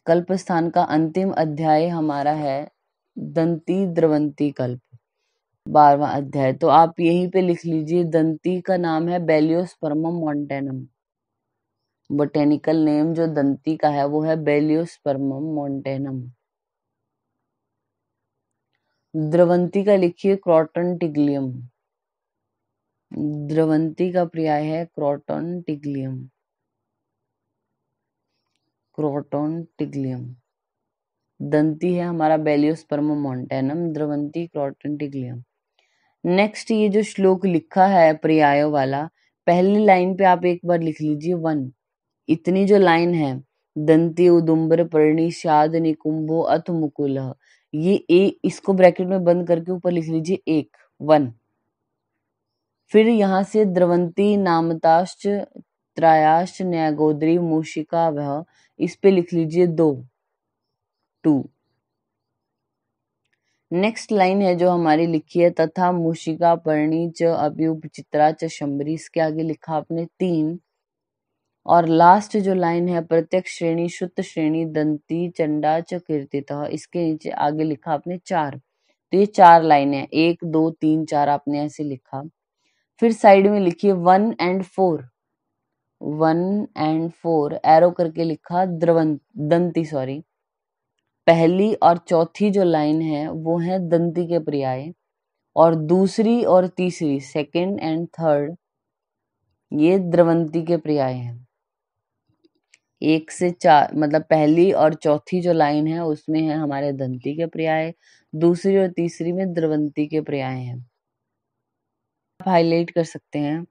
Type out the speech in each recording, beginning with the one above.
कल्प स्थान का अंतिम अध्याय हमारा है दंती द्रवंती कल्प, 12वां अध्याय। तो आप यहीं पे लिख लीजिए, दंती का नाम है बेलियोस्पर्मम मॉन्टेनम। बोटेनिकल नेम जो दंती का है वो है बेलियोस्पर्मम मॉन्टेनम। द्रवंती का लिखिए क्रॉटन टिग्लियम। द्रवंती का पर्याय है क्रॉटन टिग्लियम। क्रॉटन टिग्लियम। दंती है हमारा बेलियोस्पर्मम मॉन्टेनम, द्रवंती क्रॉटन टिग्लियम। नेक्स्ट ये जो श्लोक लिखा है पर्यायों वाला, पहली लाइन पे आप एक बार लिख लीजिए 1। इतनी जो लाइन है, दंती उदुम्बर पर्णी शाद निकुंभो अथ मुकुलः, ये इसको ब्रैकेट में बंद करके ऊपर लिख लीजिए 1। फिर यहाँ से द्रवंती नामताश्च त्रायाश्च न्यायगोद्री मूषिका वह, इस पे लिख लीजिए 2। नेक्स्ट लाइन है जो हमारी लिखी है, तथा मूषिका पर्णी च अपि उपचित्रा च शंबरी, इसके आगे लिखा आपने 3। और लास्ट जो लाइन है, प्रत्यक्ष श्रेणी शुद्ध श्रेणी दंती चंडा च कीर्तितः, इसके नीचे आगे लिखा आपने 4। तो ये 4 लाइन है, 1 2 3 4 आपने ऐसे लिखा। फिर साइड में लिखिए 1 and 4। 1 and 4 एरो करके लिखा दंती पहली और चौथी जो लाइन है वो है दंती के पर्याय, और दूसरी और तीसरी सेकंड एंड थर्ड ये द्रवंती के पर्याय हैं। 1 से 4 मतलब पहली और चौथी जो लाइन है उसमें है हमारे दंती के पर्याय, दूसरी और तीसरी में द्रवंती के पर्याय हैं। आप हाईलाइट कर सकते हैं।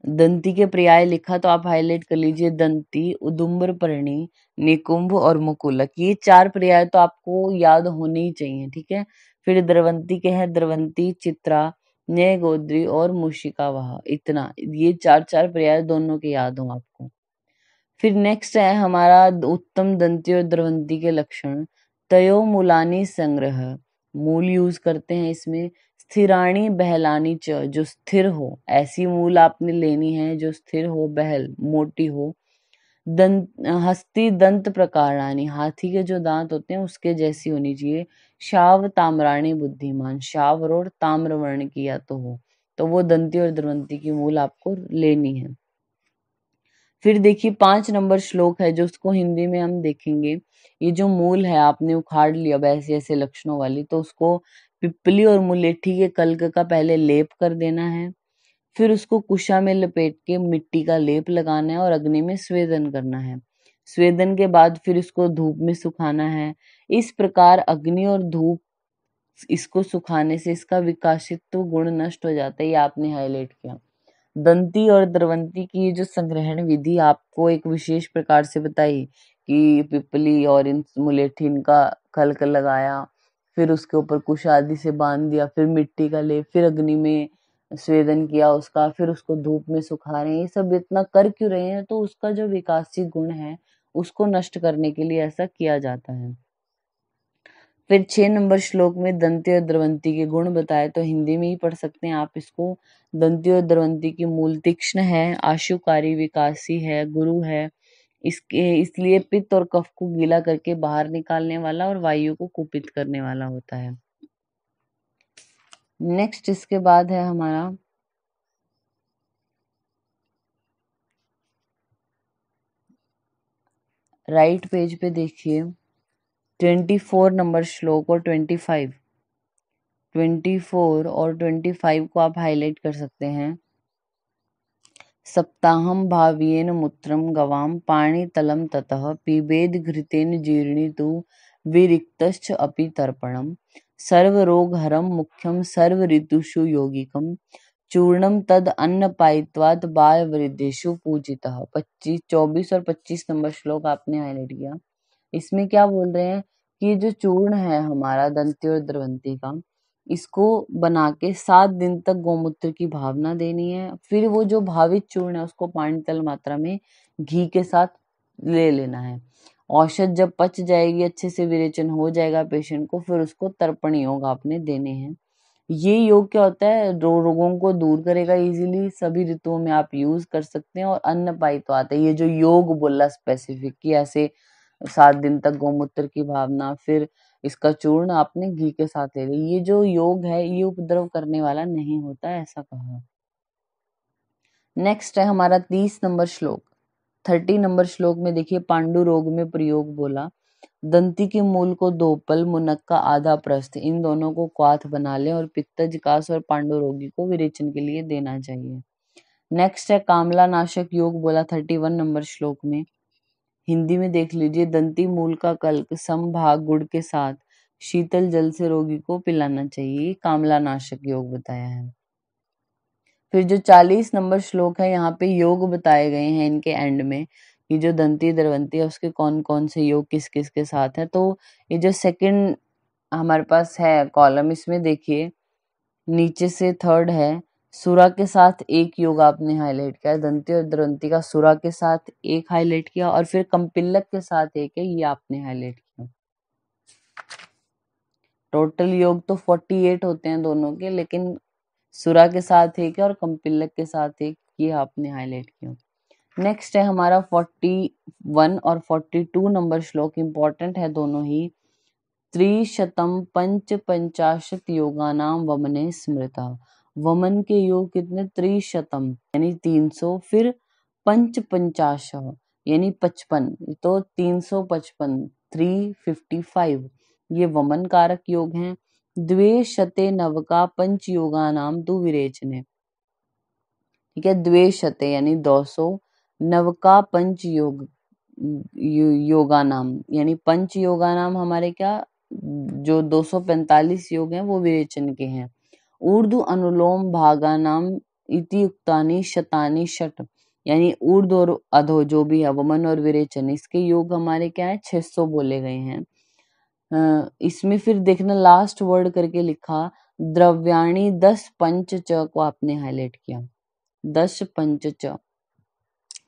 दंती के पर्याय लिखा तो आप हाईलाइट कर लीजिए दंती, उदुम्बर पर्णी, निकुंभ और मुकुलक। ये 4 पर्याय तो आपको याद होने ही चाहिए, ठीक है। फिर द्रवंती के हैं द्रवंती, चित्रा, न्यायगोद्री और मूषिकावाह। इतना ये 4 पर्याय दोनों के याद हो आपको। फिर नेक्स्ट है हमारा उत्तम दंती और द्रवंती के लक्षण। तयो मूलानी संग्रह, मूल यूज करते हैं इसमें। स्थिराणी बहलानी च, जो स्थिर हो, ऐसी मूल आपने लेनी है जो स्थिर हो, बहल मोटी हो। दंत हस्ती दंत प्रकारानी, हाथी के जो दांत होते हैं उसके जैसी होनी चाहिए। शाव ताम्राणी बुद्धिमान, शाव और ताम्र वर्ण की या तो हो, तो वो दंती और द्रवंती की मूल आपको लेनी है। फिर देखिए 5 नंबर श्लोक है जो उसको हिंदी में हम देखेंगे। ये जो मूल है आपने उखाड़ लिया ऐसे ऐसे लक्षणों वाली, तो उसको पिपली और मुलेठी के कल्क का पहले लेप कर देना है। फिर उसको कुशा में लपेट के मिट्टी का लेप लगाना है और अग्नि में स्वेदन करना है। स्वेदन के बाद फिर इसको धूप में सुखाना है। इस प्रकार अग्नि और धूप इसको सुखाने से इसका विकासित्व गुण नष्ट हो जाता है। ये आपने हाईलाइट किया। दंती और द्रवंती की ये जो संग्रहण विधि आपको एक विशेष प्रकार से बताई कि पिपली और इन मुलेठी इनका कल्क लगाया, फिर उसके ऊपर कुश आदि से बांध दिया, फिर मिट्टी का लेप, फिर अग्नि में स्वेदन किया उसका, फिर उसको धूप में सुखा रहे हैं। ये सब इतना कर क्यों रहे हैं? तो उसका जो विकासी गुण है उसको नष्ट करने के लिए ऐसा किया जाता है। फिर 6 नंबर श्लोक में दंती और द्रवंती के गुण बताए, तो हिंदी में ही पढ़ सकते हैं आप इसको। दंती और द्रवंती की मूल तीक्ष्ण है, आशुकारी, विकासी है, गुरु है। इसके इसलिए पित्त और कफ को गीला करके बाहर निकालने वाला और वायु को कुपित करने वाला होता है। नेक्स्ट इसके बाद है हमारा राइट पेज पे देखिए 24 नंबर श्लोक और 25 और 25 को आप हाईलाइट कर सकते हैं। सप्ताहं भाव्येन मूत्रं गवां पाणितलं ततः पिबेद घृतेन जीर्णितु विरिक्तश्च अपि तर्पणम् सर्वरोगहरं मुख्यं सर्वऋतुषु यौगिकं चूर्णं तद अन्नपायित्वात् बालवृद्धेषु पूजितः। 24 और 25 नंबर श्लोक आपने हाईलाइट किया। इसमें क्या बोल रहे हैं कि ये जो चूर्ण है हमारा दंती और द्रवंती का, इसको बना के 7 दिन तक गौमूत्र की भावना देनी है। फिर वो जो भावित चूर्ण है उसको पानीतल मात्रा में घी के साथ ले लेना है। औषध जब पच जाएगी, अच्छे से विरेचन हो जाएगा पेशेंट को, फिर उसको तर्पण योग आपने देने हैं। ये योग क्या होता है? रोगों को दूर करेगा इजीली, सभी ऋतुओं में आप यूज कर सकते हैं। और अन्न पायित्वात्, ये जो योग बोला स्पेसिफिक कि ऐसे 7 दिन तक गौमूत्र की भावना, फिर इसका चूर्ण आपने घी के साथ ले लिया। ये जो योग है ये उपद्रव करने वाला नहीं होता, ऐसा कहा। नेक्स्ट है हमारा 30 नंबर श्लोक। 30 नंबर श्लोक में देखिए पांडु रोग में प्रयोग बोला, दंती के मूल को 2 पल, मुनक्का आधा प्रस्थ, इन दोनों को क्वाथ बना लें और पित्तजकास और पांडु रोगी को विरेचन के लिए देना चाहिए। नेक्स्ट है कामला नाशक योग बोला 31 नंबर श्लोक में। हिंदी में देख लीजिए, दंती मूल का कल्क समभाग गुड़ के साथ शीतल जल से रोगी को पिलाना चाहिए, कामला नाशक योग बताया है। फिर जो 40 नंबर श्लोक है यहाँ पे योग बताए गए हैं इनके एंड में, कि जो दंती द्रवंती है उसके कौन कौन से योग किस किस के साथ है। तो ये जो सेकंड हमारे पास है कॉलम, इसमें देखिए नीचे से थर्ड है, सुरा के साथ एक योग आपने हाईलाइट किया, दंती और द्रवंती का सुरा के साथ एक हाईलाइट किया, और फिर कंपिलक के साथ एक है, ये आपने हाईलाइट किया। टोटल योग तो 48 होते हैं दोनों के, लेकिन सुरा के साथ एक है और कंपिलक के साथ एक, ये आपने हाईलाइट किया। नेक्स्ट है हमारा 41 और 42 नंबर श्लोक, इंपॉर्टेंट है दोनों ही। त्रिशतम पंच पंचाशत योगानाम वमने स्मृता, वमन के योग कितने, त्रिशतम यानी 300, फिर पंच पंचाश यानी 55, तो 355, 355 ये वमन कारक योग हैं। द्वे शते नवका पंच योगानाम तु विरेचने, ठीक है, द्वे शते यानी 200, नवका पंच योग योगा नाम यानी पंच योगा नाम हमारे क्या, जो 245 योग हैं वो विरेचन के हैं। ऊर्ध्व अनुलोम भागा नाम इति युक्तानि शतानि षट, यानी ऊर्ध्व और अधो जो भी है वमन और विरेचन, इसके योग हमारे क्या है 600 बोले गए हैं। इसमें फिर देखना लास्ट वर्ड करके लिखा, द्रव्याणी 10 पंच च को आपने हाईलाइट किया, 10 पंच च।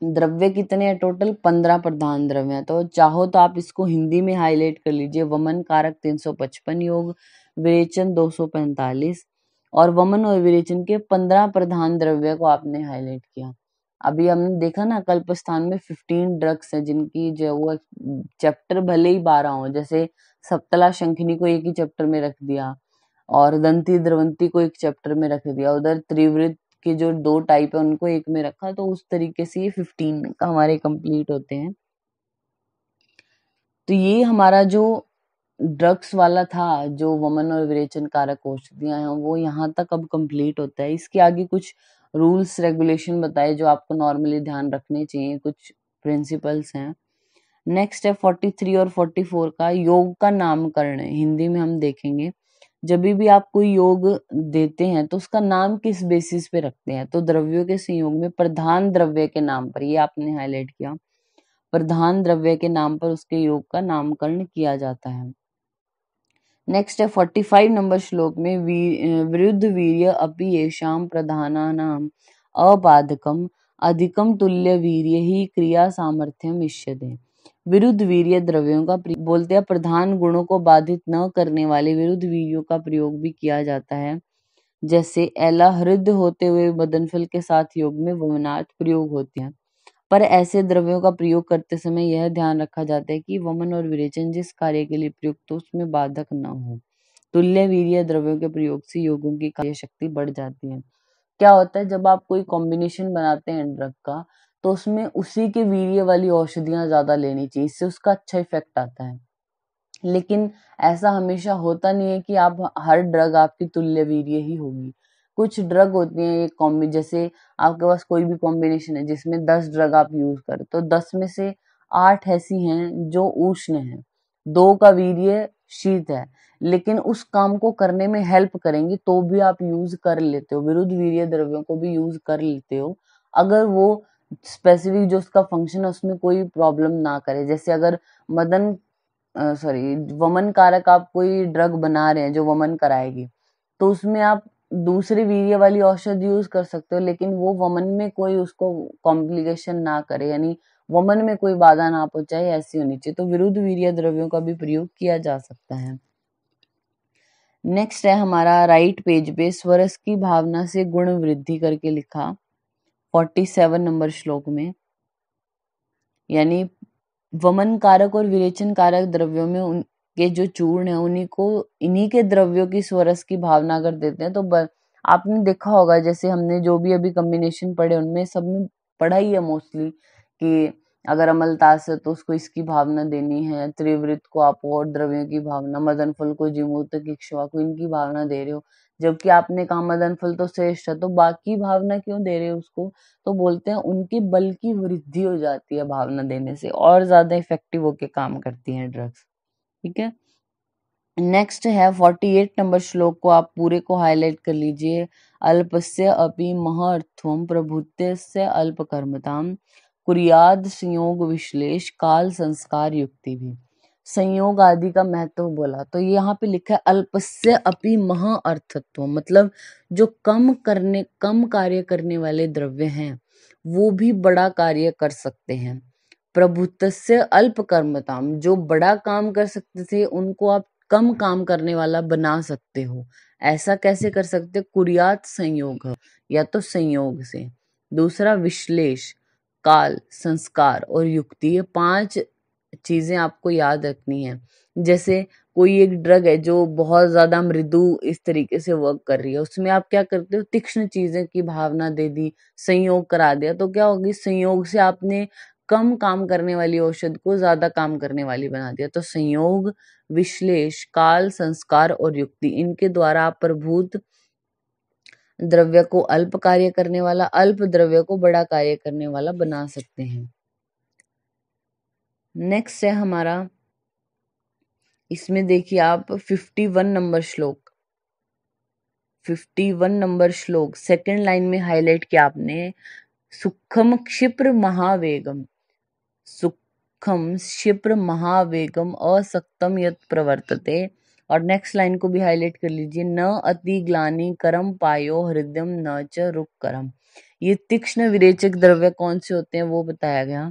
द्रव्य कितने हैं टोटल, 15 प्रधान द्रव्य हैं। तो चाहो तो आप इसको हिंदी में हाईलाइट कर लीजिए, वमन कारक 355 योग, विरेचन 245, और वमन और विरेचन के 15 प्रधान द्रव्य को आपने हाईलाइट किया। अभी हमने देखा ना कल्पस्थान में 15 ड्रग्स हैं जिनकी जो वो चैप्टर भले ही 12 हो, जैसे सप्तला शंखिनी को एक ही चैप्टर में रख दिया और दंती द्रवंती को एक चैप्टर में रख दिया, उधर त्रिवृत के जो 2 टाइप है उनको एक में रखा, तो उस तरीके से ये 15 हमारे कंप्लीट होते हैं। तो ये हमारा जो ड्रग्स वाला था, जो वमन और विरेचन कारक औषधियां हैं, वो यहाँ तक अब कंप्लीट होता है। इसके आगे कुछ रूल्स रेगुलेशन बताए जो आपको नॉर्मली ध्यान रखने चाहिए, कुछ प्रिंसिपल्स हैं। नेक्स्ट है 43 और 44 का, योग का नामकरण हिंदी में हम देखेंगे। जब भी आप कोई योग देते हैं तो उसका नाम किस बेसिस पे रखते हैं, तो द्रव्यों के संयोग में प्रधान द्रव्य के नाम पर, ये आपने हाईलाइट किया, प्रधान द्रव्य के नाम पर उसके योग का नामकरण किया जाता है। नेक्स्ट है 45 नंबर श्लोक में, विरुद्ध वीर्य अपि येषां प्रधानानाम अबाधकम अधिकम तुल्य वीर्य ही क्रिया सामर्थ्यम इष्यते। विरुद्ध वीर्य द्रव्यों का बोलते हैं प्रधान गुणों को बाधित न करने वाले विरुद्ध वीर्यों का प्रयोग भी किया जाता है। जैसे एला हृदय होते हुए मदनफल के साथ योग में वमनार्थ प्रयोग होते हैं, पर ऐसे द्रव्यों का प्रयोग करते समय यह ध्यान रखा जाता है कि वमन और विरेचन जिस कार्य के लिए प्रयुक्त हो उसमें बाधक न हो। तुल्य वीर्य द्रव्यों के प्रयोग से योगों की कार्य शक्ति बढ़ जाती है। क्या होता है, जब आप कोई कॉम्बिनेशन बनाते हैं ड्रग का, तो उसमें उसी के वीर्य वाली औषधियां ज्यादा लेनी चाहिए, इससे उसका अच्छा इफेक्ट आता है। लेकिन ऐसा हमेशा होता नहीं है कि आप हर ड्रग आपकी तुल्य वीर्य ही होगी। कुछ ड्रग होती हैं एक कॉम्बी, जैसे आपके पास कोई भी कॉम्बिनेशन है जिसमें 10 ड्रग आप यूज करें, तो 10 में से 8 ऐसी हैं जो उष्ण हैं, 2 का वीर्य शीत है, लेकिन उस काम को करने में हेल्प करेंगी, तो भी आप यूज कर लेते हो, विरुद्ध वीर्य द्रव्यों को भी यूज कर लेते हो, अगर वो स्पेसिफिक जो उसका फंक्शन है उसमें कोई प्रॉब्लम ना करे। जैसे अगर मदन वमन कारक आप कोई ड्रग बना रहे हैं जो वमन कराएगी, तो उसमें आप दूसरी वीर्य वाली औषध यूज कर सकते हो, लेकिन वो वमन में कोई उसको कॉम्प्लिकेशन ना करे, यानी वमन में कोई बाधा ना पहुंचाए, ऐसी होनी चाहिए। तो विरुद्ध वीर्य द्रव्यों का भी प्रयोग किया जा सकता है। नेक्स्ट है हमारा राइट पेज पे, स्वरस की भावना से गुण वृद्धि करके लिखा 47 नंबर श्लोक में, यानी वमन कारक और विरेचन कारक द्रव्यों में उनके जो चूर्ण है इन्हीं के द्रव्यों की स्वरस की भावना अगर देते हैं तो आपने देखा होगा, जैसे हमने जो भी अभी कॉम्बिनेशन पढ़े उनमें सब में पढ़ा ही है मोस्टली कि अगर अमलतास है तो उसको इसकी भावना देनी है, त्रिवृत को आप और द्रव्यों की भावना, मदन फल को जिमूत इक्ष्वा को इनकी भावना दे रहे हो, जबकि आपने कहा मदन फल तो श्रेष्ठ है तो बाकी भावना क्यों दे रहे हो उसको, तो बोलते हैं उनके बल की वृद्धि हो जाती है भावना देने से, और ज्यादा इफेक्टिव होके काम करती हैं ड्रग्स। ठीक है, नेक्स्ट है 48 नंबर श्लोक को आप पूरे को हाईलाइट कर लीजिए। अल्पस्य अपि महत्वम प्रभुत्वस्य अल्पकर्मताम कुर्याद संयोग विश्लेष काल संस्कार युक्ति भी। संयोग आदि का महत्व बोला तो यहाँ पे लिखा है अल्पस्य अपि महअर्थत्व, मतलब जो कम कार्य करने वाले द्रव्य हैं वो भी बड़ा कार्य कर सकते हैं। प्रभुत्वस्य अल्पकर्मताम, जो बड़ा काम कर सकते थे उनको आप कम काम करने वाला बना सकते हो। ऐसा कैसे कर सकते? कुर्यात संयोग, या तो संयोग से। दूसरा विश्लेष, काल, संस्कार और युक्ति, ये 5 चीजें आपको याद रखनी है। जैसे कोई एक ड्रग है जो बहुत ज्यादा मृदु इस तरीके से वर्क कर रही है, उसमें आप क्या करते हो? तीक्ष्ण चीजें की भावना दे दी, संयोग करा दिया, तो क्या होगी? संयोग से आपने कम काम करने वाली औषध को ज्यादा काम करने वाली बना दिया। तो संयोग, विश्लेष, काल, संस्कार और युक्ति, इनके द्वारा आप प्रभुत द्रव्य को अल्प कार्य करने वाला, अल्प द्रव्य को बड़ा कार्य करने वाला बना सकते हैं। नेक्स्ट है हमारा, इसमें देखिए आप 51 नंबर श्लोक, 51 नंबर श्लोक सेकंड लाइन में हाईलाइट किया आपने, सुखम क्षिप्र महावेगम, सुखम क्षिप्र महावेगम असक्तम यत् प्रवर्तते। और नेक्स्ट लाइन को भी हाईलाइट कर लीजिए, न अति ग्लानि करम पायो हृदयम न च रुक करम। ये तीक्ष्ण विरेचक द्रव्य कौन से होते हैं वो बताया गया।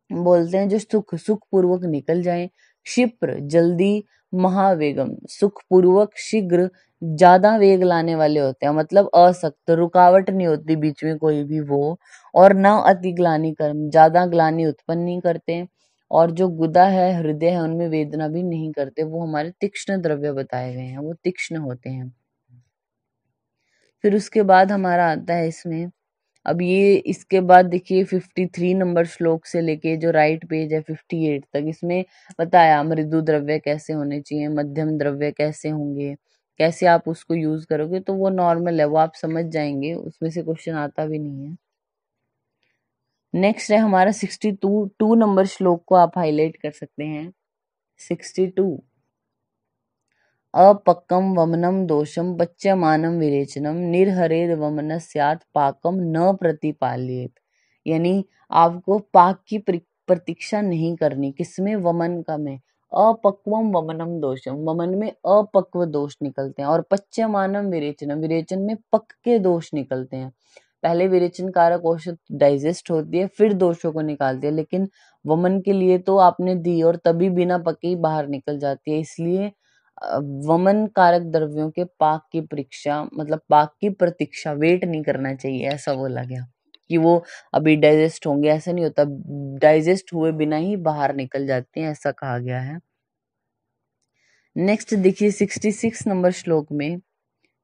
बोलते हैं जो सुख पूर्वक निकल जाए, क्षिप्र जल्दी, महावेगम सुख पूर्वक शीघ्र ज्यादा वेग लाने वाले होते हैं, मतलब असक्त, रुकावट नहीं होती बीच में कोई भी वो। और न अति ग्लानि कर्म, ज्यादा ग्लानि उत्पन्न नहीं करते। और जो गुदा है, हृदय है, उनमें वेदना भी नहीं करते। वो हमारे तीक्ष्ण द्रव्य बताए गए हैं, वो तीक्ष्ण होते हैं। फिर उसके बाद हमारा आता है इसमें, अब ये इसके बाद देखिए 53 नंबर श्लोक से लेके जो राइट पेज है 58 तक, इसमें बताया मृदु द्रव्य कैसे होने चाहिए, मध्यम द्रव्य कैसे होंगे, कैसे आप उसको यूज करोगे, तो वो नॉर्मल है, वो आप समझ जाएंगे, उसमें से क्वेश्चन आता भी नहीं है। नेक्स्ट है हमारा 62 नंबर श्लोक को आप हाईलाइट कर सकते हैं। 62, अपक्कम वमनम दोषम पच्यमानम विरेचनम निर्हरेद वमन स्यात् पाकम न प्रतिपाल्येत। यानी आपको पाक की प्रतीक्षा नहीं करनी। किसमें? वमन का में। अपक्वम वमनम दोषम, वमन में अपक्व दोष निकलते हैं। और पच्यमानम विरेचनम, विरेचन में पक के दोष निकलते हैं। पहले विरेचन कारक औषध डाइजेस्ट होती है फिर दोषों को निकालती है, लेकिन वमन के लिए तो आपने दी और तभी बिना पके ही बाहर निकल जाती है। इसलिए वमन कारक द्रव्यों के पाक की परीक्षा, मतलब पाक की प्रतीक्षा, वेट नहीं करना चाहिए, ऐसा बोला गया कि वो अभी डाइजेस्ट होंगे, ऐसा नहीं होता, डाइजेस्ट हुए बिना ही बाहर निकल जाते हैं, ऐसा कहा गया है। नेक्स्ट देखिए 66 नंबर श्लोक में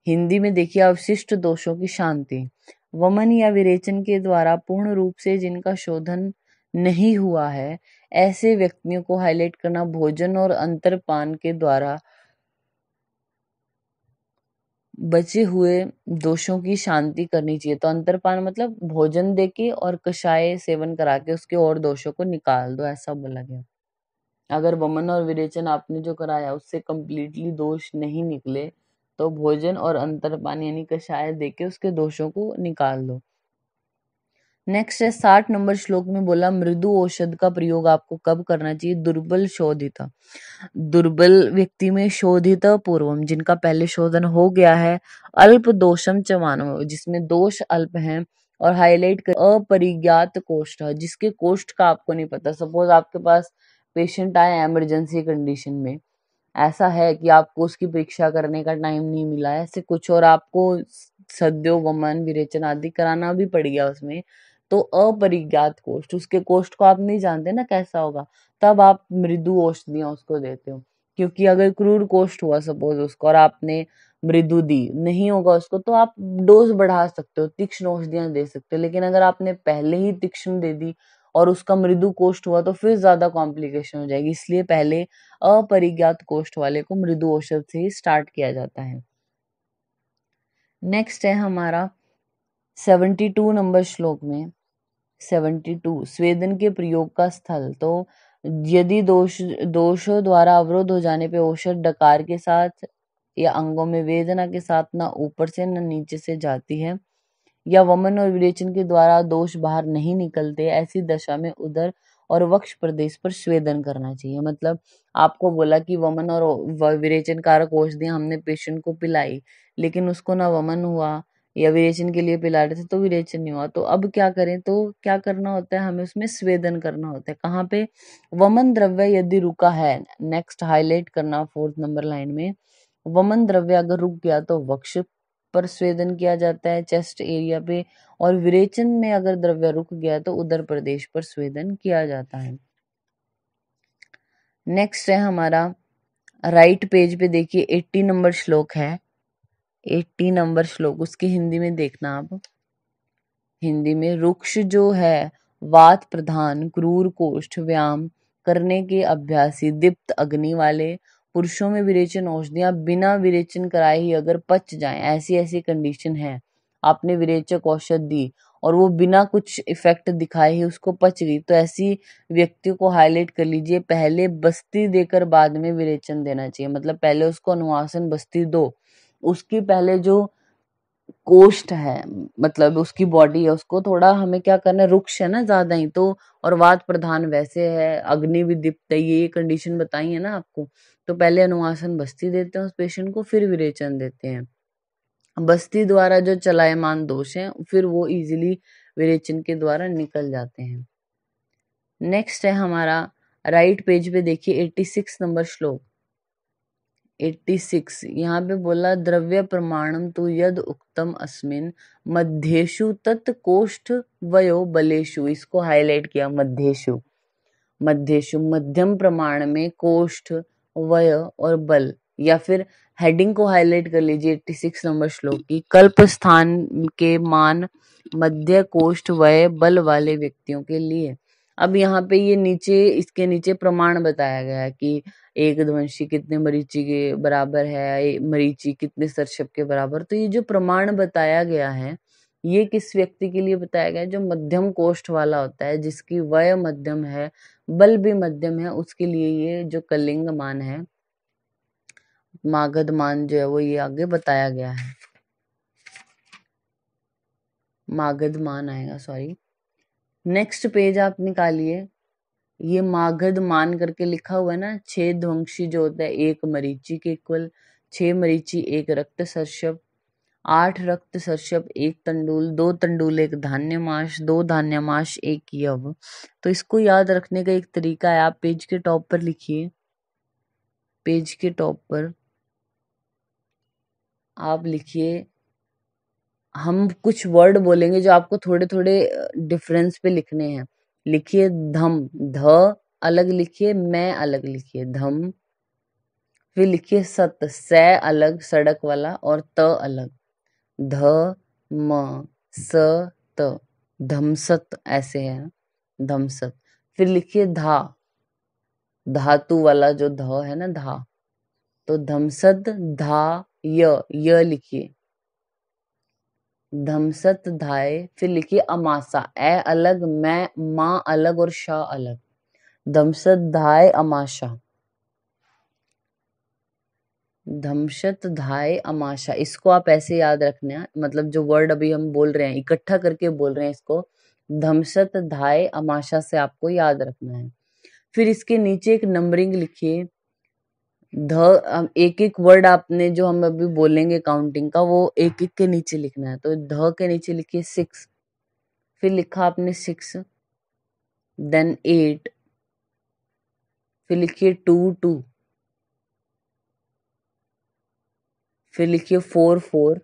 हिंदी में देखिए, अवशिष्ट दोषों की शांति। वमन या विरेचन के द्वारा पूर्ण रूप से जिनका शोधन नहीं हुआ है, ऐसे व्यक्तियों को हाईलाइट करना, भोजन और अंतरपान के द्वारा बचे हुए दोषों की शांति करनी चाहिए। तो अंतरपान मतलब भोजन देके और कषाय सेवन करा के उसके और दोषों को निकाल दो, ऐसा बोला गया। अगर वमन और विरेचन आपने जो कराया उससे कंप्लीटली दोष नहीं निकले तो भोजन और अंतरपान यानी कषाय देके उसके दोषों को निकाल दो। नेक्स्ट है 60 नंबर श्लोक में बोला, मृदु औषध का प्रयोग आपको कब करना चाहिए? दुर्बल शोधित, दुर्बल व्यक्ति में शोधित पूर्वम, जिनका पहले शोधन हो गया है, अल्प दोषम च मानव, जिसमें दोष अल्प हैं, और हाईलाइट कर अपरिज्ञात कोष्ठ, जिसके कोष्ठ का आपको नहीं पता। सपोज आपके पास पेशेंट आया इमरजेंसी कंडीशन में, ऐसा है कि आपको उसकी परीक्षा करने का टाइम नहीं मिला है, ऐसे कुछ, और आपको सद्यो वमन विरेचन आदि कराना भी पड़ गया उसमें, तो अपरिज्ञात कोष्ठ, उसके कोष्ठ को आप नहीं जानते ना कैसा होगा, तब आप मृदु औषधियां उसको देते हो। क्योंकि अगर क्रूर कोष्ठ हुआ सपोज उसको और आपने मृदु दी, नहीं होगा उसको, तो आप डोज बढ़ा सकते हो, तीक्ष्ण औषधियां दे सकते हो। लेकिन अगर आपने पहले ही तीक्ष्ण दे दी और उसका मृदु कोष्ठ हुआ तो फिर ज्यादा कॉम्प्लिकेशन हो जाएगी, इसलिए पहले अपरिज्ञात कोष्ठ वाले को मृदु औषध से ही स्टार्ट किया जाता है। नेक्स्ट है हमारा 72 नंबर श्लोक में 72 स्वेदन के प्रयोग का स्थल। तो यदि दोषों द्वारा अवरोध हो जाने पे औषध डकार के साथ या अंगों में वेदना के साथ ना ऊपर से न नीचे से जाती है, या वमन और विरेचन के द्वारा दोष बाहर नहीं निकलते, ऐसी दशा में उदर और वक्ष प्रदेश पर स्वेदन करना चाहिए। मतलब आपको बोला कि वमन और विरेचन कारक औषधियां हमने पेशेंट को पिलाई, लेकिन उसको ना वमन हुआ, या विरेचन के लिए पिला रहे थे तो विरेचन नहीं हुआ, तो अब क्या करें, तो क्या करना होता है, हमें उसमें स्वेदन करना होता है। कहाँ पे? वमन द्रव्य यदि रुका है, नेक्स्ट हाईलाइट करना 4th नंबर लाइन में, वमन द्रव्य अगर रुक गया तो वक्ष पर स्वेदन किया जाता है, चेस्ट एरिया पे, और विरेचन में अगर द्रव्य रुक गया तो उदर प्रदेश पर स्वेदन किया जाता है। नेक्स्ट है हमारा राइट पेज पे देखिए 80 नंबर श्लोक है, 80 नंबर श्लोक, उसकी हिंदी में देखना आप। हिंदी में रुक्ष जो है वात प्रधान क्रूर कोष्ठ व्यायाम करने के अभ्यासी दीप्त अग्नि वाले पुरुषों में विरेचन औषधियां बिना विरेचन कराए ही अगर पच जाएं, ऐसी ऐसी कंडीशन है, आपने विरेचक औषध दी और वो बिना कुछ इफेक्ट दिखाए ही उसको पच गई, तो ऐसी व्यक्तियों को हाईलाइट कर लीजिए, पहले बस्ती देकर बाद में विरेचन देना चाहिए। मतलब पहले उसको अनुवासन बस्ती दो, उसकी पहले जो कोष्ठ है, मतलब उसकी बॉडी है, उसको थोड़ा हमें क्या करना है, रुक्ष है ना ज्यादा ही तो, और वात प्रधान वैसे है, अग्नि भी दीप्त है, ये कंडीशन बताई है ना आपको, तो पहले अनुवासन बस्ती देते हैं उस पेशेंट को, फिर विरेचन देते हैं। बस्ती द्वारा जो चलायमान दोष है फिर वो इजीली विरेचन के द्वारा निकल जाते हैं। नेक्स्ट है हमारा राइट पेज पे देखिए 86 नंबर श्लोक, 86 यहाँ पे बोला द्रव्य प्रमाणम तु यद उक्तम अस्मिन मध्येषु तत् कोष्ठ वयो बलेषु, इसको हाईलाइट किया, मध्येषु, मध्येषु मध्यम प्रमाण में कोष्ठ वय और बल, या फिर हेडिंग को हाईलाइट कर लीजिए 86 नंबर श्लोक की, कल्प स्थान के मान मध्य कोष्ठ वय बल वाले व्यक्तियों के लिए। अब यहाँ पे ये नीचे, इसके नीचे प्रमाण बताया गया है कि एक ध्वंसी कितने मरीची के बराबर है, मरीची कितने सर्षप के बराबर, तो ये जो प्रमाण बताया गया है ये किस व्यक्ति के लिए बताया गया है, जो मध्यम कोष्ठ वाला होता है, जिसकी वय मध्यम है, बल भी मध्यम है, उसके लिए ये जो कलिंग मान है, मागध मान जो है वो ये आगे बताया गया है, मागध मान आएगा, सॉरी। नेक्स्ट पेज आप निकालिए, ये मागध मान करके लिखा हुआ है ना, 6 ध्वंसी जो होता है एक मरीची के इक्वल, 6 मरीची एक रक्त सर्षप, 8 रक्त सर्षप एक तंडुल, 2 तंडुल एक धान्यमाश, 2 धान्यमाश एक यव। तो इसको याद रखने का एक तरीका है, आप पेज के टॉप पर लिखिए, पेज के टॉप पर आप लिखिए, हम कुछ वर्ड बोलेंगे जो आपको थोड़े थोड़े डिफरेंस पे लिखने हैं। लिखिए धम, ध अलग लिखिए, मैं अलग लिखिए, धम। फिर लिखिए सत, स अलग सड़क वाला और त अलग, ध म स त, धमसत ऐसे है, धमसत। फिर लिखिए धा, धातु वाला जो ध है ना, धा, तो धमसत धा य लिखिए, धमसत धाय। फिर लिखिए अमासा, ए अलग, मैं माँ अलग और शा अलग, धमसत धाय अमाशा, धमशत धाय अमाशा। इसको आप ऐसे याद रखना, मतलब जो वर्ड अभी हम बोल रहे हैं इकट्ठा करके बोल रहे हैं, इसको धमशत धाय अमाशा से आपको याद रखना है। फिर इसके नीचे एक नंबरिंग लिखिए, एक एक वर्ड आपने जो हम अभी बोलेंगे काउंटिंग का, वो एक एक के नीचे लिखना है। तो ध के नीचे लिखिए 6, फिर लिखा आपने 6, देन 8, फिर लिखिए 2, फिर लिखिए 4,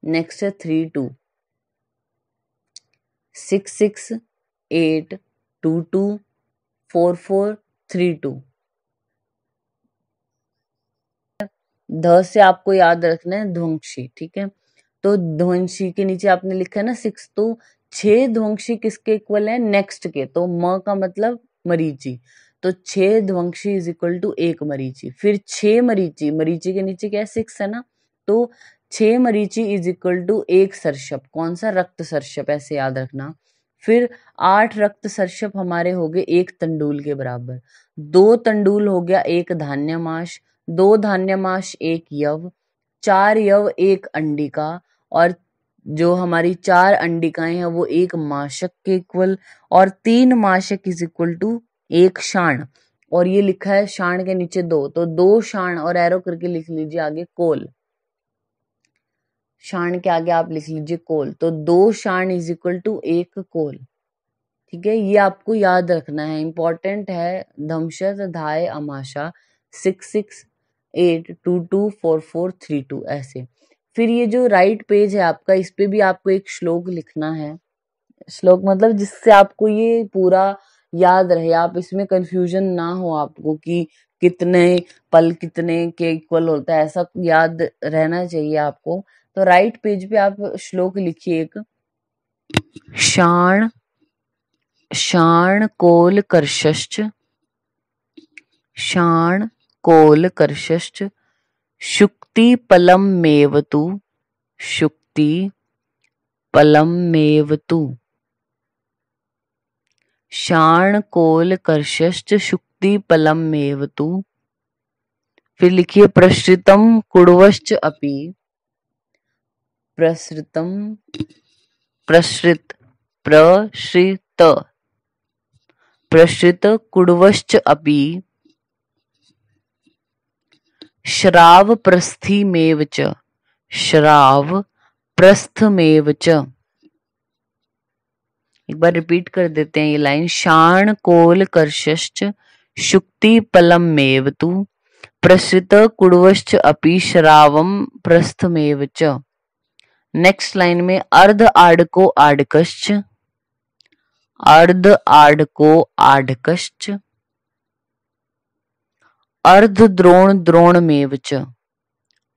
नेक्स्ट है 3, 66822443 ध से आपको याद रखना है ध्वंशी, ठीक है। तो ध्वंशी के नीचे आपने लिखा है ना 6, तो 6 ध्वंशी किसके इक्वल है, नेक्स्ट के, तो म का मतलब मरीची, तो 6 ध्वंशी इज इक्वल टू 1 मरीची। फिर 6 मरीची, मरीची के नीचे क्या है 6 है ना, तो 6 मरीची इज इक्वल टू 1 सर्षप, कौन सा, रक्त सर्षप, ऐसे याद रखना। फिर 8 रक्त सर्षप हमारे हो गए 1 तंडूल के बराबर, 2 तंडूल हो गया 1 धान्यमाश, 2 धान्यमाश 1 यव, 4 यव 1 अंडिका, और जो हमारी 4 अंडिकाएं हैं वो 1 माशक के इक्वल, और 3 माशक इज इक्वल टू 1 शाण, और ये लिखा है शाण के नीचे 2, तो 2 शाण और एरो करके लिख लीजिए आगे कोल, शाण के आगे आप लिख लीजिए कोल, तो 2 शाण इज इक्वल टू 1 कोल, ठीक है। ये आपको याद रखना है, इंपॉर्टेंट है। धमशत धाय अमाशा 66822443 ऐसे। फिर ये जो राइट पेज है आपका, इस पे भी आपको एक श्लोक लिखना है, श्लोक मतलब जिससे आपको ये पूरा याद रहे, आप इसमें कंफ्यूजन ना हो आपको कि कितने पल कितने के इक्वल होता है, ऐसा याद रहना चाहिए आपको। तो राइट पेज पे आप श्लोक लिखिए एक, शाण शाण कोल कर्षश्च, शाण कोल कर्षश्च शुक्ति पलम मेवतु, शुक्ति पलम मेवतु, शाण कोल कर्षश्च शुक्ति पलम मेवतु। फिर लिखिए प्रसृतम कुड़वश्च अपि, प्रसृतम प्रसृत प्रसृत प्रसृत कुड़वश्च अपि श्राव प्रस्थिमेव च, श्राव प्रस्थमेव च। एक बार रिपीट कर देते हैं ये लाइन, शाण कोल कर्षश्च शुक्ति पलमेव तु प्रसृत कुड़वश्च अपि श्रावम प्रस्थमेव च। नेक्स्ट लाइन में अर्ध आडको आडकश्च, अर्ध आडको आडकश्च अर्ध द्रोण द्रोणमेव च,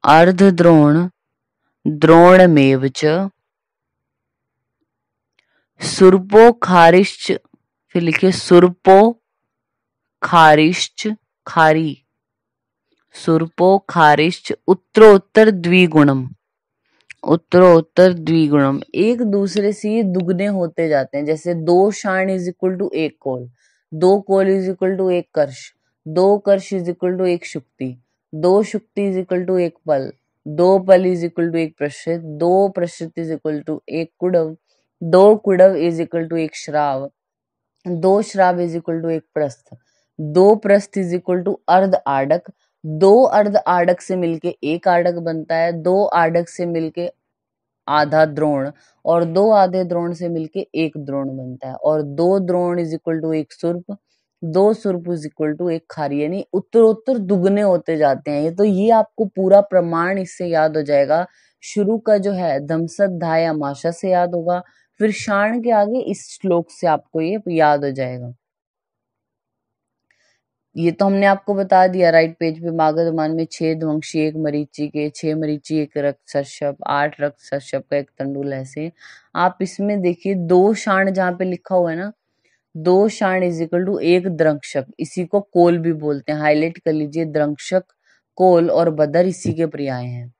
अर्ध द्रोण द्रोणमेव च सुरपो खारिश्च, फिर लिखिए सुरपो खारिश्च खारी, सुरपो खारिश्च उत्तरोत्तर द्विगुणम, उत्तरोत्तर द्विगुणम, एक दूसरे से ये दुगने होते जाते हैं। जैसे 2 शाण इज इक्वल टू 1 कोल, 2 कोल इज इक्वल टू 1 कर्ष, 2 कर्ष इज इक्वल टू 1 शुक्ति, 2 शुक्ति इज इक्वल टू 1 पल, 2 पल इज इक्वल टू 1 प्रश्रित, 2 प्रश्रित इज इक्वल टू 1 कुड़व, 2 कुड़व इज इक्वल टू 1 श्राव, 2 श्राव इज इक्वल टू 1 प्रस्थ, 2 प्रस्थ इज इक्वल टू अर्ध आडक, 2 अर्ध आडक से मिलके 1 आडक बनता है, 2 आडक से मिलके आधा द्रोण, और 2 आधे द्रोण से मिलके 1 द्रोण बनता है, और 2 द्रोण इज इक्वल टू 1 सुर्प, 2 सुर्प इज इक्वल टू 1 खारी, यानी उत्तरोत्तर दुगने होते जाते हैं। ये तो ये आपको पूरा प्रमाण इससे याद हो जाएगा। शुरू का जो है धमसत धाय अमाशा से याद होगा, फिर शाण के आगे इस श्लोक से आपको ये याद हो जाएगा। ये तो हमने आपको बता दिया राइट पेज पे। मागधमान में 6 ध्वंशी 1 मरीची के, 6 मरीची 1 रक्त सर्षप, 8 रक्त सर्षप का 1 तंडुल, ऐसे। आप इसमें देखिए 2 शाण जहाँ पे लिखा हुआ है ना, 2 शाण इज इक्वल टू 1 द्रंक्षक, इसी को कोल भी बोलते हैं, हाईलाइट कर लीजिए, द्रंक्षक कोल और बदर इसी के पर्याय हैं।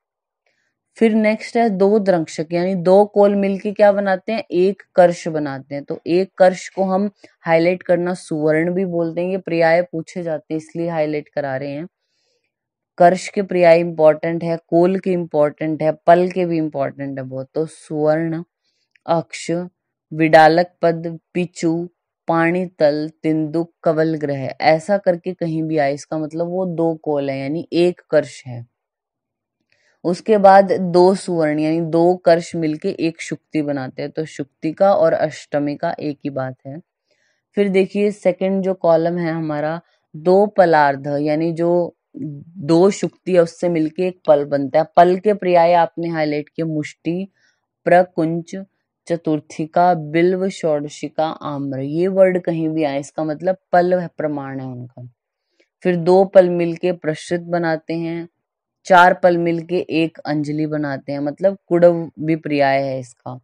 फिर नेक्स्ट है 2 द्रंक्षक, यानी 2 कोल मिलके क्या बनाते हैं, 1 कर्ष बनाते हैं, तो 1 कर्ष को हम हाईलाइट करना सुवर्ण भी बोलते हैं। ये पर्याय पूछे जाते हैं इसलिए हाईलाइट करा रहे हैं। कर्ष के पर्याय इंपॉर्टेंट है, कोल के इंपॉर्टेंट है, पल के भी इंपॉर्टेंट है बहुत। तो सुवर्ण, अक्ष, विडालक पद, पिचु, पाणितल, तिंदुक, कवल ग्रह, ऐसा करके कहीं भी आए इसका मतलब वो 2 कोल है, यानी 1 कर्ष है। उसके बाद 2 सुवर्ण यानी 2 कर्ष मिलके 1 शुक्ति बनाते हैं, तो शुक्तिका और अष्टमिका एक ही बात है। फिर देखिए सेकंड जो कॉलम है हमारा, 2 पलार्ध, यानी जो 2 शुक्ति है उससे मिलके 1 पल बनता है। पल के पर्याय आपने हाईलाइट किए, मुष्टि, प्रकुंच, चतुर्थिका बिल्व षोडशिका आम्र, ये वर्ड कहीं भी आए इसका मतलब पल प्रमाण है उनका। फिर 2 पल मिलके प्रश्रित बनाते हैं, 4 पल मिलके एक अंजलि बनाते हैं, मतलब कुड़व भी पर्याय है इसका।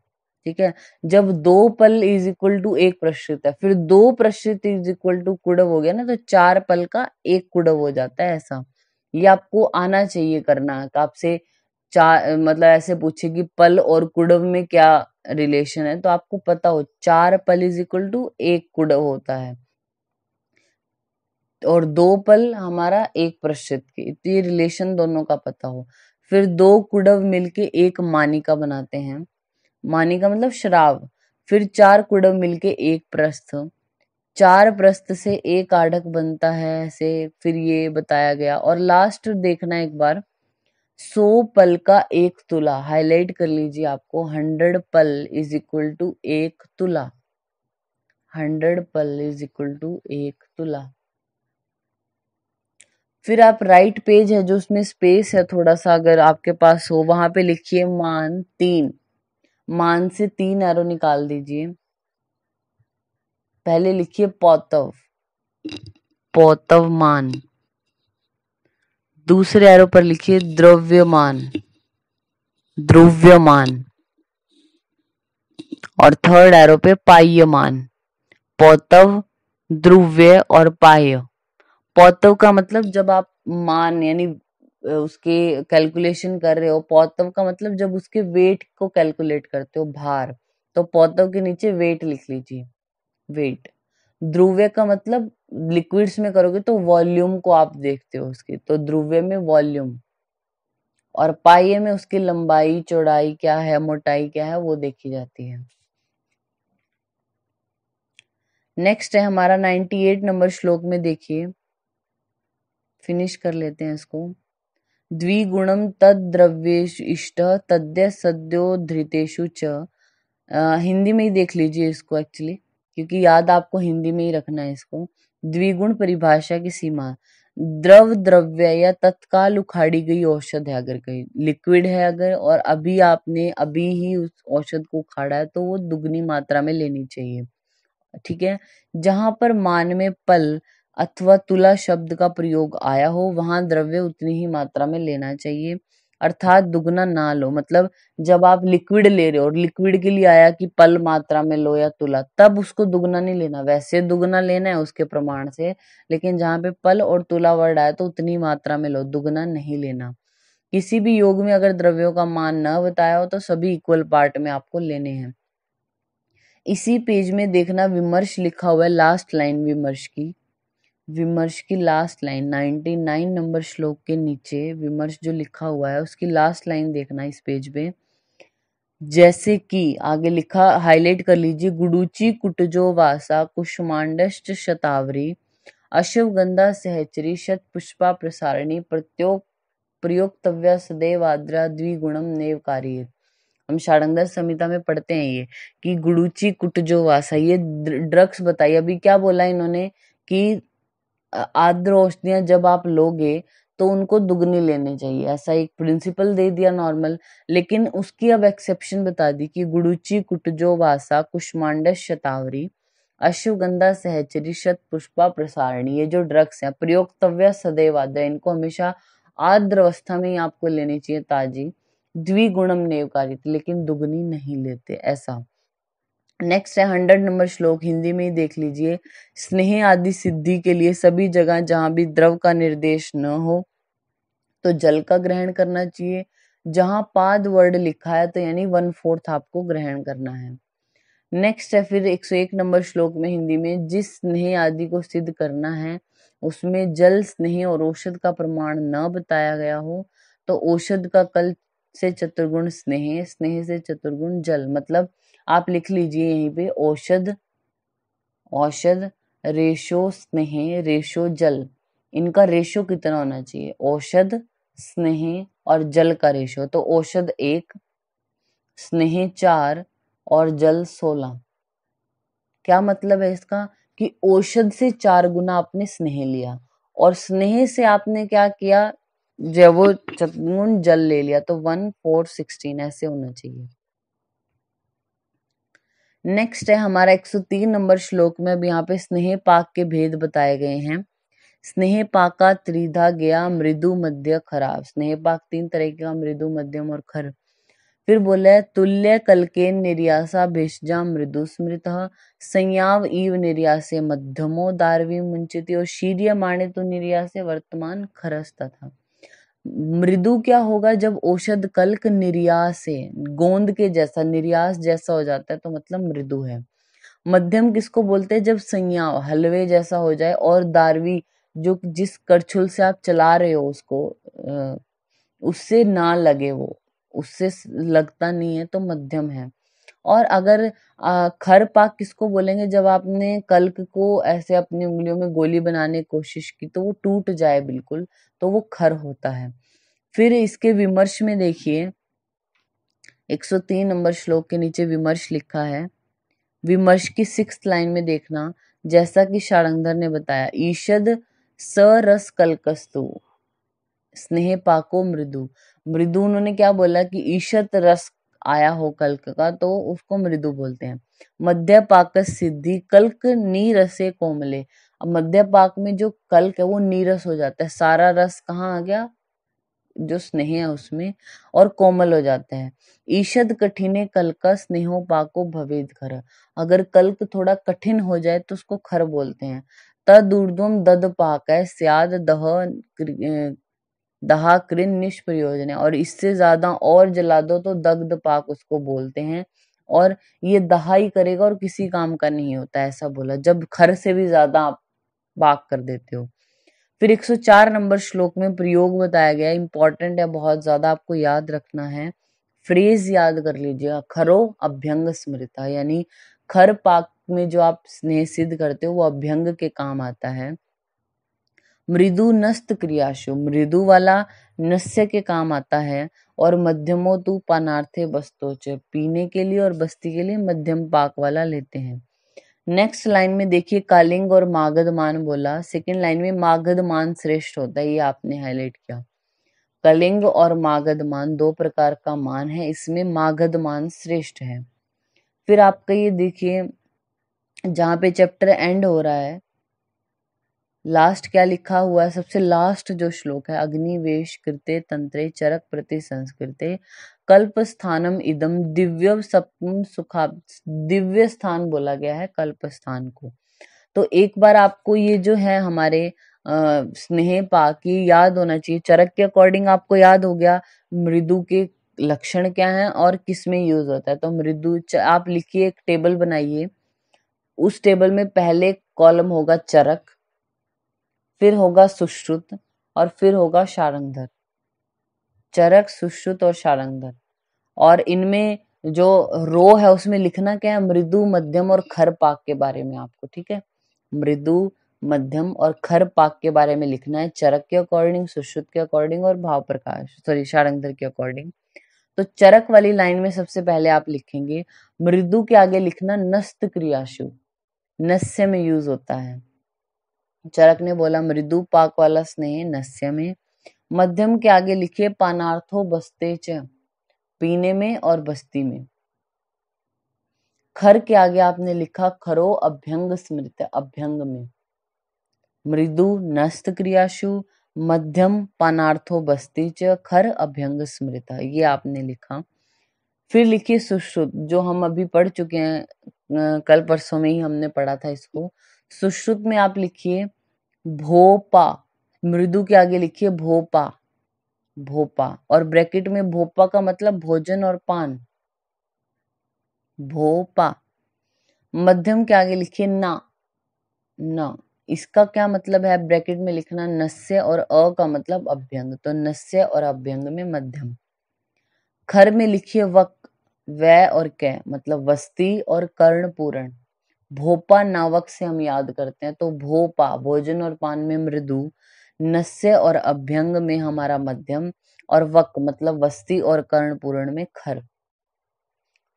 ठीक है, जब 2 पल इज इक्वल टू एक प्रश्रित है, फिर 2 प्रश्रित इज इक्वल टू कुड़व हो गया ना, तो 4 पल का एक कुड़व हो जाता है ऐसा। ये आपको आना चाहिए करना, आपसे चार मतलब ऐसे पूछे कि पल और कुड़व में क्या रिलेशन है, तो आपको पता हो 4 पल इज इक्वल टू एक कुड़व होता है, और 2 पल हमारा एक प्रश्रित की, तो ये रिलेशन दोनों का पता हो। फिर 2 कुड़व मिलके एक मानिका बनाते हैं, मानिका मतलब श्राव। फिर 4 कुड़व मिलके एक प्रस्थ, 4 प्रस्थ से एक आढ़क बनता है ऐसे, फिर ये बताया गया। और लास्ट देखना एक बार, 100 पल का एक तुला, हाईलाइट कर लीजिए आपको, 100 पल इज इक्वल टू एक तुला, 100 पल इज इक्वल टू एक तुला। फिर आप राइट पेज है जो उसमें स्पेस है थोड़ा सा, अगर आपके पास हो, वहां पे लिखिए मान 3, मान से 3 एरो निकाल दीजिए। पहले लिखिए पौतव, पौतवमान, दूसरे एरो पर लिखिए द्रव्यमान, द्रव्यमान, और थर्ड एरो पे पाह्यमान। पौतव, ध्रुव्य और पाह्य। पौतव का मतलब जब आप मान यानी उसके कैलकुलेशन कर रहे हो, पौतव का मतलब जब उसके वेट को कैलकुलेट करते हो, भार, तो पौतव के नीचे वेट लिख लीजिए, वेट। ध्रुव्य का मतलब लिक्विड्स में करोगे तो वॉल्यूम को आप देखते हो उसकी, तो ध्रुव्य में वॉल्यूम, और पाह्य में उसकी लंबाई चौड़ाई क्या है, मोटाई क्या है, वो देखी जाती है। नेक्स्ट है हमारा 98 नंबर श्लोक में, देखिए फिनिश कर लेते हैं इसको। द्विगुणम तद द्रव्येषु इष्ट तद्य सद्यो धृतेषु च। हिंदी में ही देख लीजिए इसको एक्चुअली, क्योंकि याद आपको हिंदी में ही रखना है इसको। द्विगुण परिभाषा की सीमा, द्रव, द्रव्य या तत्काल उखाड़ी गई औषध है, अगर कहीं लिक्विड है अगर, और अभी आपने अभी ही उस औषध को उखाड़ा है, तो वो दुगनी मात्रा में लेनी चाहिए। ठीक है, जहां पर मान में पल अथवा तुला शब्द का प्रयोग आया हो, वहां द्रव्य उतनी ही मात्रा में लेना चाहिए, अर्थात दुगना ना लो। मतलब जब आप लिक्विड ले रहे हो और लिक्विड के लिए आया कि पल मात्रा में लो या तुला, तब उसको दुगना नहीं लेना, वैसे दुगना लेना है उसके प्रमाण से, लेकिन जहां पे पल और तुला वर्ड आया तो उतनी मात्रा में लो, दुगना नहीं लेना। किसी भी योग में अगर द्रव्यों का मान न बताया हो तो सभी इक्वल पार्ट में आपको लेने हैं। इसी पेज में देखना विमर्श लिखा हुआ है, लास्ट लाइन विमर्श की, विमर्श की लास्ट लाइन 99 नंबर श्लोक के नीचे विमर्श जो लिखा हुआ है उसकी लास्ट लाइन देखना इस पेज पे। जैसे कि आगे लिखा, हाईलाइट कर लीजिए, गुडुचि कुटजो वासा कुष्मांडश्च शतावरी अश्वगंधा सहचरी शत पुष्पा प्रसारणी प्रयोक्तव्य सदैव आद्रा द्विगुणम नेवकारी। हम षाडंगर संहिता में पढ़ते हैं ये कि गुडुचि कुटजो वासा, ये ड्रग्स बताइए। अभी क्या बोला इन्होंने कि आद्र औषधियां जब आप लोगे तो उनको दुगनी लेनी चाहिए, ऐसा एक प्रिंसिपल दे दिया नॉर्मल, लेकिन उसकी अब एक्सेप्शन बता दी कि गुडुचि कुटजो वासा कुष्मांडस शतावरी अश्वगंधा सहचरी शत पुष्पा प्रसारणी, ये जो ड्रग्स हैं प्रयोक्तव्य सदैव आद्र, इनको हमेशा आर्द्र अवस्था में ही आपको लेनी चाहिए ताजी, द्विगुणम नेवकारी, लेकिन दुगनी नहीं लेते ऐसा। नेक्स्ट है 100 नंबर श्लोक, हिंदी में ही देख लीजिए। स्नेह आदि सिद्धि के लिए सभी जगह जहां भी द्रव का निर्देश न हो तो जल का ग्रहण करना चाहिए। जहां पाद वर्ड लिखा है तो यानी 1/4 आपको ग्रहण करना है। नेक्स्ट है फिर 101 नंबर श्लोक में हिंदी में, जिस स्नेह आदि को सिद्ध करना है उसमें जल, स्नेह और औषध का प्रमाण न बताया गया हो तो औषध का कल से चतुर्गुण स्नेह, स्नेह से चतुर्गुण जल। मतलब आप लिख लीजिए यहीं पे, औषध, औषध रेशो स्नेह रेशो जल, इनका रेशो कितना होना चाहिए, औषध, स्नेह और जल का रेशो, तो औषध 1, स्नेह 4 और जल 16। क्या मतलब है इसका कि औषध से 4 गुना आपने स्नेह लिया और स्नेह से आपने क्या किया, जब वो चतुर्गुण जल ले लिया, तो 1 4 16 ऐसे होना चाहिए। नेक्स्ट है हमारा 103 नंबर श्लोक में। अब यहाँ पे स्नेह पाक के भेद बताए गए हैं। स्नेह पाका त्रिधा गया मृदु मध्य खरा। स्नेह पाक 3 तरह का, मृदु मध्यम और खर। फिर बोला है तुल्य कलकेन निर्यासा भेषजा मृदु स्मृत संयाव इव निर्यासे मध्यमो दारवी मुंचिति और शीर्य माणे तो निर्यासे वर्तमान खरस तथा। मृदु क्या होगा? जब औषध कल्क निर्यास से गोंद के जैसा, निर्यास जैसा हो जाता है तो मतलब मृदु है। मध्यम किसको बोलते हैं? जब संयाव हलवे जैसा हो जाए और दारवी जो जिस करछुल से आप चला रहे हो उसको उससे ना लगे, वो उससे लगता नहीं है तो मध्यम है। और अगर खर पाक किसको बोलेंगे? जब आपने कल्क को ऐसे अपनी उंगलियों में गोली बनाने की कोशिश की तो वो टूट जाए बिल्कुल, तो वो खर होता है। फिर इसके विमर्श में देखिए 103 नंबर श्लोक के नीचे विमर्श लिखा है। विमर्श की 6th लाइन में देखना, जैसा कि शारंगधर ने बताया, ईषद सरस कल्कस्तु स्नेह पाको मृदु। मृदु उन्होंने क्या बोला कि ईषद रस आया हो कल्क का तो उसको मृदु बोलते हैं। मध्य पाक सिद्धि कल्क नीरसे कोमले। अब मध्य पाक में जो कल्क है वो नीरस हो जाता है, सारा रस कहाँ आ गया? जो स्नेह है उसमें, और कोमल हो जाते हैं। ईषद कठिने कल्का स्नेहो पाको भवेद खर। अगर कल्क थोड़ा कठिन हो जाए तो उसको खर बोलते हैं। तद ऊर्ध्वम दद पाक है स्याद दह दहा कृन निष्प्रयोजन है, और इससे ज्यादा और जला दो तो दग्ध पाक उसको बोलते हैं। और ये दहाई करेगा और किसी काम का नहीं होता, ऐसा बोला, जब खर से भी ज्यादा आप पाक कर देते हो। फिर 104 नंबर श्लोक में प्रयोग बताया गया, इंपॉर्टेंट है बहुत ज्यादा, आपको याद रखना है। फ्रेज याद कर लीजिएगा, खरो अभ्यंग स्मृता, यानी खर पाक में जो आप स्नेह सिद्ध करते हो वो अभ्यंग के काम आता है। मृदु नस्त क्रियाशु, मृदु वाला नस्य के काम आता है। और मध्यमो तु पानार्थे बस्तोच, पीने के लिए और बस्ती के लिए मध्यम पाक वाला लेते हैं। नेक्स्ट लाइन में देखिए कालिंग और मागधमान बोला। सेकंड लाइन में मागधमान श्रेष्ठ होता है, ये आपने हाईलाइट किया। कलिंग और मागधमान 2 प्रकार का मान है, इसमें मागधमान श्रेष्ठ है। फिर आपका ये देखिए जहां पे चैप्टर एंड हो रहा है, लास्ट क्या लिखा हुआ है? सबसे लास्ट जो श्लोक है, अग्निवेश कृते तंत्रे चरक प्रति संस्कृते कल्प स्थानम इदम दिव्य सप्तम सुखा। दिव्य स्थान बोला गया है कल्प स्थान को। तो एक बार आपको ये जो है हमारे स्नेह पाक की याद होना चाहिए। चरक के अकॉर्डिंग आपको याद हो गया मृदु के लक्षण क्या हैं और किस में यूज होता है। तो मृदु आप लिखिए, एक टेबल बनाइए, उस टेबल में पहले कॉलम होगा चरक, फिर होगा सुश्रुत और फिर होगा शारंगधर। चरक, सुश्रुत और शारंगधर। और इनमें जो रो है उसमें लिखना क्या है? मृदु, मध्यम और खर पाक के बारे में आपको, ठीक है? मृदु, मध्यम और खर पाक के बारे में लिखना है, चरक के अकॉर्डिंग, सुश्रुत के अकॉर्डिंग और भाव प्रकाश शारंगधर के अकॉर्डिंग। तो चरक वाली लाइन में सबसे पहले आप लिखेंगे, मृदु के आगे लिखना नस्त क्रियाशु, नस्य में यूज होता है। चरक ने बोला मृदु पाक वाला स्नेह नस्य में। मध्यम के आगे लिखिए पानार्थो बस्ते च, पीने में और बस्ती में। खर के आगे आपने लिखा खरो अभ्यंग स्मृत, अभ्यंग में। मृदु नस्त क्रियाशु, मध्यम पानार्थो बस्ती च, खर अभ्यंग स्मृत, ये आपने लिखा। फिर लिखिए सुश्रुत, जो हम अभी पढ़ चुके हैं, कल परसों में ही हमने पढ़ा था इसको। सुश्रुत में आप लिखिए भोपा, मृदु के आगे लिखिए भोपा, भोपा, और ब्रैकेट में भोपा का मतलब भोजन और पान, भोपा। मध्यम के आगे लिखिए ना, न, इसका क्या मतलब है? ब्रैकेट में लिखना नस्य और अ का मतलब अभ्यंग, तो नस्य और अभ्यंग में मध्यम। खर में लिखिए वक, वै और कै मतलब वस्ती और कर्ण पूर्ण। भोपा नावक से हम याद करते हैं, तो भोपा भोजन और पान में मृदु, नस्य और अभ्यंग में हमारा मध्यम, और वक मतलब वस्ती और कर्ण पूर्ण में खर।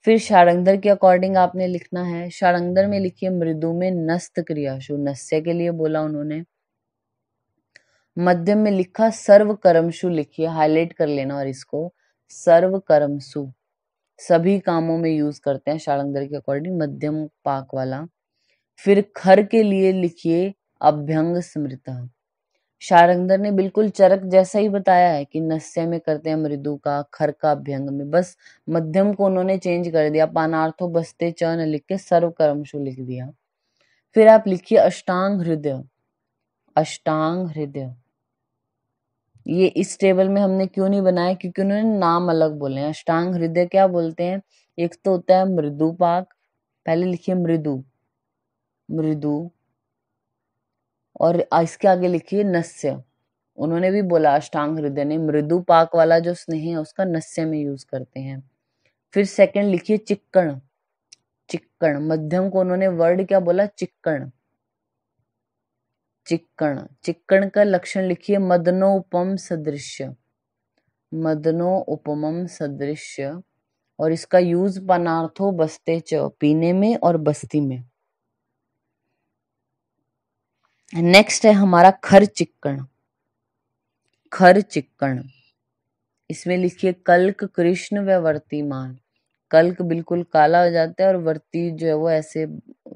फिर शारंगधर के अकॉर्डिंग आपने लिखना है, शारंगधर में लिखिए मृदु में नस्त क्रियाशु, नस्य के लिए बोला उन्होंने। मध्यम में लिखा सर्व कर्मशु, लिखिए हाईलाइट कर लेना और इसको सर्व कर्मशु। सभी कामों में यूज करते हैं शार्ंगधर के अकॉर्डिंग, मध्यम पाक वाला। फिर खर के लिए लिखिए अभ्यंग स्मृतः। शार्ंगधर ने बिल्कुल चरक जैसा ही बताया है कि नस्य में करते हैं मृदु का, खर का अभ्यंग में, बस मध्यम को उन्होंने चेंज कर दिया, पानार्थो बस्ते च न लिख के सर्वकर्मशु लिख दिया। फिर आप लिखिए अष्टांग हृदय। अष्टांग हृदय ये इस टेबल में हमने क्यों नहीं बनाया, क्योंकि उन्होंने नाम अलग बोले हैं। अष्टांग हृदय क्या बोलते हैं, एक तो होता है मृदु पाक, पहले लिखिए मृदु, मृदु, और इसके आगे लिखिए नस्य। उन्होंने भी बोला अष्टांग हृदय ने मृदु पाक वाला जो स्नेह है उसका नस्य में यूज करते हैं। फिर सेकंड लिखिए चिक्कण। चिक्कण मध्यम को उन्होंने वर्ड क्या बोला, चिक्कण। चिक्कण, चिक्कण का लक्षण लिखिए मदनोपम सदृश्य। मदनो उपमम सदृश्य, और इसका यूज पनार्थो बस्ते च, पीने में और बस्ती में। नेक्स्ट है हमारा खर चिक्कण। खर चिक्कण, इसमें लिखिए कल्क कृष्ण व वर्तिमान। कल्क बिल्कुल काला हो जाता है और वर्ती जो है वो ऐसे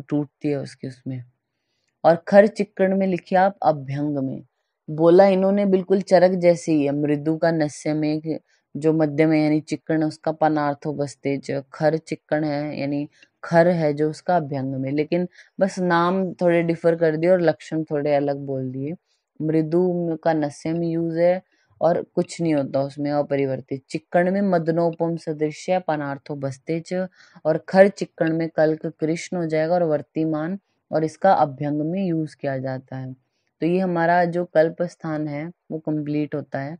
टूटती है उसकी उसमें। और खर चिक्कण में लिखिए आप अभ्यंग में। बोला इन्होंने बिल्कुल चरक जैसे ही है, मृदु का नस्य में जो मध्य में यानी चिक्कण उसका पनार्थो बस्तेज, खर चिक्कण है यानी खर है जो उसका अभ्यंग में, लेकिन बस नाम थोड़े डिफर कर दिए और लक्षण थोड़े अलग बोल दिए। मृदु का नस्य में यूज है और कुछ नहीं होता उसमें अपरिवर्तित। चिक्कण में मदनोपम सदृश्य पनार्थो बस्तेज, और खर चिक्कण में कल्क कृष्ण हो जाएगा और वर्तिमान, और इसका अभ्यंग में यूज किया जाता है। तो ये हमारा जो कल्प स्थान है वो कंप्लीट होता है।